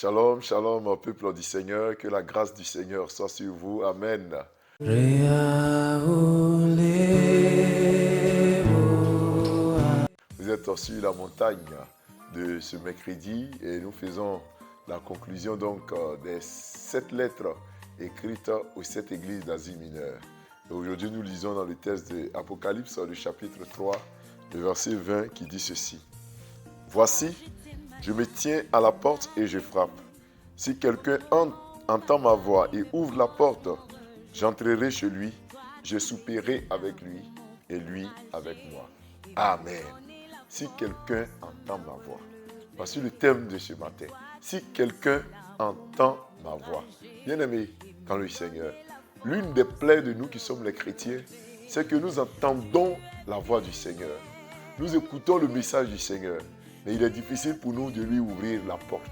Shalom, shalom, au peuple du Seigneur, que la grâce du Seigneur soit sur vous. Amen. Vous êtes sur la montagne de ce mercredi et nous faisons la conclusion donc des 7 lettres écrites aux 7 églises d'Asie mineure. Et aujourd'hui, nous lisons dans le texte de Apocalypse, le chapitre 3, le verset 20 qui dit ceci. Voici, je me tiens à la porte et je frappe. Si quelqu'un entend ma voix et ouvre la porte, j'entrerai chez lui, je souperai avec lui et lui avec moi. Amen. Si quelqu'un entend ma voix. Voici le thème de ce matin. Si quelqu'un entend ma voix. Bien-aimés dans le Seigneur, l'une des plaies de nous qui sommes les chrétiens, c'est que nous entendons la voix du Seigneur. Nous écoutons le message du Seigneur. Mais il est difficile pour nous de lui ouvrir la porte.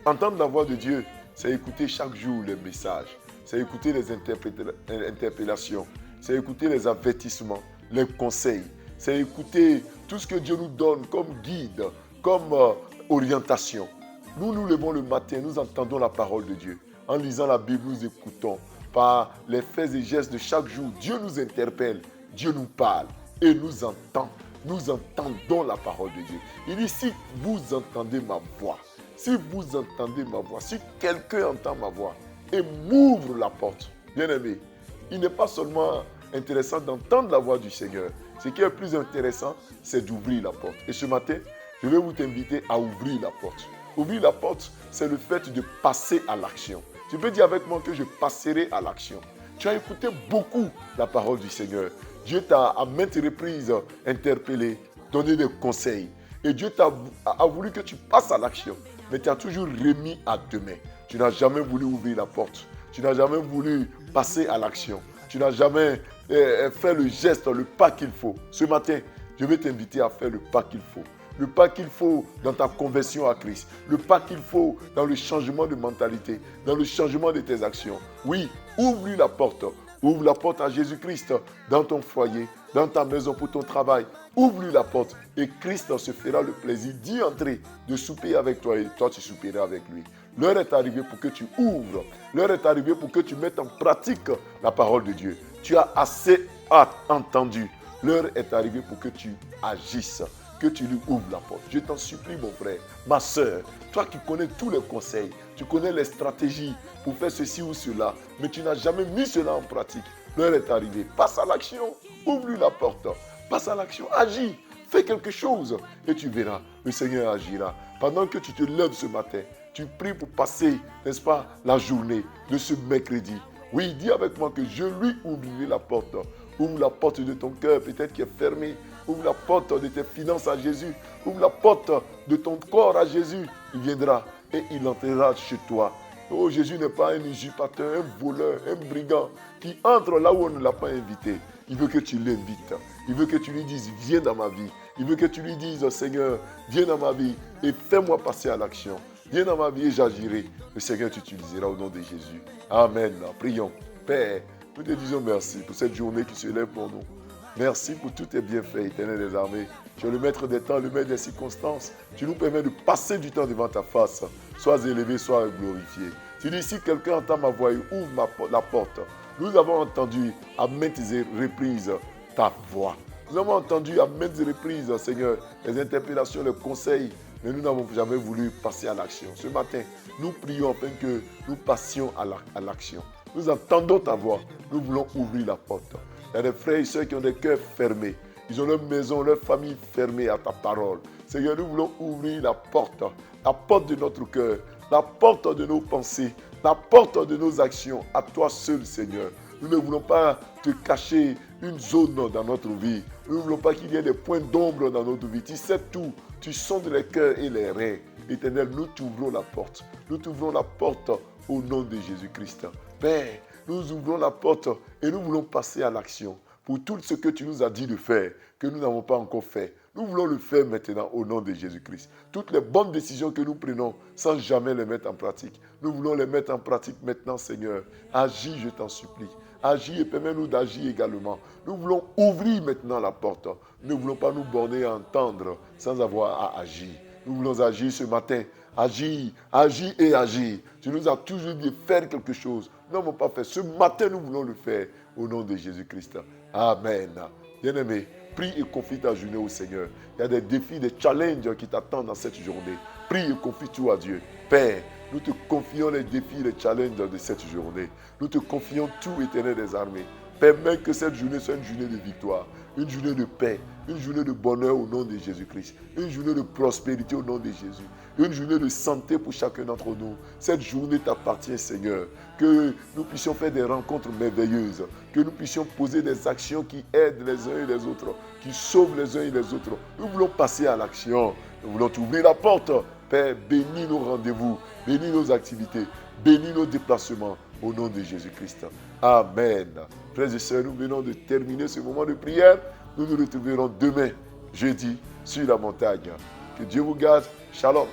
Entendre la voix de Dieu, c'est écouter chaque jour les messages, c'est écouter les interpellations, c'est écouter les avertissements, les conseils, c'est écouter tout ce que Dieu nous donne comme guide, comme orientation. Nous nous levons le matin, nous entendons la parole de Dieu. En lisant la Bible, nous écoutons. Par les faits et gestes de chaque jour, Dieu nous interpelle, Dieu nous parle et nous entend. Nous entendons la parole de Dieu. Il dit, si vous entendez ma voix, si vous entendez ma voix, si quelqu'un entend ma voix et m'ouvre la porte, bien-aimé, il n'est pas seulement intéressant d'entendre la voix du Seigneur. Ce qui est plus intéressant, c'est d'ouvrir la porte. Et ce matin, je vais vous inviter à ouvrir la porte. Ouvrir la porte, c'est le fait de passer à l'action. Tu peux dire avec moi que je passerai à l'action. Tu as écouté beaucoup la parole du Seigneur. Dieu t'a à maintes reprises interpellé, donné des conseils. Et Dieu a voulu que tu passes à l'action. Mais tu as toujours remis à demain. Tu n'as jamais voulu ouvrir la porte. Tu n'as jamais voulu passer à l'action. Tu n'as jamais fait le geste, le pas qu'il faut. Ce matin, je vais t'inviter à faire le pas qu'il faut. Le pas qu'il faut dans ta conversion à Christ. Le pas qu'il faut dans le changement de mentalité, dans le changement de tes actions. Oui, ouvre-lui la porte. Ouvre la porte à Jésus-Christ dans ton foyer, dans ta maison, pour ton travail. Ouvre-lui la porte et Christ se fera le plaisir d'y entrer, de souper avec toi et toi tu souperas avec lui. L'heure est arrivée pour que tu ouvres. L'heure est arrivée pour que tu mettes en pratique la parole de Dieu. Tu as assez entendu. L'heure est arrivée pour que tu agisses, que tu lui ouvres la porte. Je t'en supplie, mon frère, ma soeur, toi qui connais tous les conseils, tu connais les stratégies pour faire ceci ou cela, mais tu n'as jamais mis cela en pratique. L'heure est arrivée. Passe à l'action. Ouvre-lui la porte. Passe à l'action. Agis. Fais quelque chose. Et tu verras, le Seigneur agira. Pendant que tu te lèves ce matin, tu pries pour passer, n'est-ce pas, la journée de ce mercredi. Oui, dis avec moi que je lui ouvrirai la porte. Ouvre la porte de ton cœur, peut-être qui est fermée. Ouvre la porte de tes finances à Jésus. Ouvre la porte de ton corps à Jésus. Il viendra et il entrera chez toi. Oh, Jésus n'est pas un usurpateur, un voleur, un brigand qui entre là où on ne l'a pas invité. Il veut que tu l'invites. Il veut que tu lui dises, viens dans ma vie. Il veut que tu lui dises, Seigneur, viens dans ma vie et fais-moi passer à l'action. Viens dans ma vie et j'agirai. Le Seigneur t'utilisera au nom de Jésus. Amen. Prions. Père, nous te disons merci pour cette journée qui se lève pour nous. Merci pour tous tes bienfaits, Éternel des armées. Tu es le maître des temps, le maître des circonstances. Tu nous permets de passer du temps devant ta face. Sois élevé, sois glorifié. Tu dis, si quelqu'un entend ma voix et ouvre la porte, nous avons entendu à maintes reprises ta voix. Nous avons entendu à maintes reprises, Seigneur, les interpellations, les conseils, mais nous n'avons jamais voulu passer à l'action. Ce matin, nous prions afin que nous passions à l'action. Nous entendons ta voix. Nous voulons ouvrir la porte. Il y a des frères et sœurs qui ont des cœurs fermés. Ils ont leur maison, leur famille fermée à ta parole. Seigneur, nous voulons ouvrir la porte de notre cœur, la porte de nos pensées, la porte de nos actions à toi seul, Seigneur. Nous ne voulons pas te cacher une zone dans notre vie. Nous ne voulons pas qu'il y ait des points d'ombre dans notre vie. Tu sais tout. Tu sondes les cœurs et les reins. Éternel, nous t'ouvrons la porte. Nous t'ouvrons la porte au nom de Jésus-Christ. Père, nous ouvrons la porte et nous voulons passer à l'action pour tout ce que tu nous as dit de faire, que nous n'avons pas encore fait. Nous voulons le faire maintenant au nom de Jésus-Christ. Toutes les bonnes décisions que nous prenons sans jamais les mettre en pratique, nous voulons les mettre en pratique maintenant, Seigneur. Agis, je t'en supplie. Agis et permets-nous d'agir également. Nous voulons ouvrir maintenant la porte. Nous ne voulons pas nous borner à entendre sans avoir à agir. Nous voulons agir ce matin Agis, agis et agis. Tu nous as toujours dit de faire quelque chose. Nous n'avons pas fait. Ce matin, nous voulons le faire au nom de Jésus-Christ. Amen. Bien-aimé, prie et confie ta journée au Seigneur. Il y a des défis, des challenges qui t'attendent dans cette journée. Prie et confie tout à Dieu. Père, nous te confions les défis, les challenges de cette journée. Nous te confions tout, Éternel des armées. Permets que cette journée soit une journée de victoire, une journée de paix, une journée de bonheur au nom de Jésus-Christ, une journée de prospérité au nom de Jésus, une journée de santé pour chacun d'entre nous. Cette journée t'appartient, Seigneur. Que nous puissions faire des rencontres merveilleuses, que nous puissions poser des actions qui aident les uns et les autres, qui sauvent les uns et les autres. Nous voulons passer à l'action. Nous voulons t'ouvrir la porte. Père, bénis nos rendez-vous, bénis nos activités, bénis nos déplacements au nom de Jésus-Christ. Amen. Frères et sœurs, nous venons de terminer ce moment de prière. Nous nous retrouverons demain, jeudi, sur la montagne. Que Dieu vous garde. Shalom.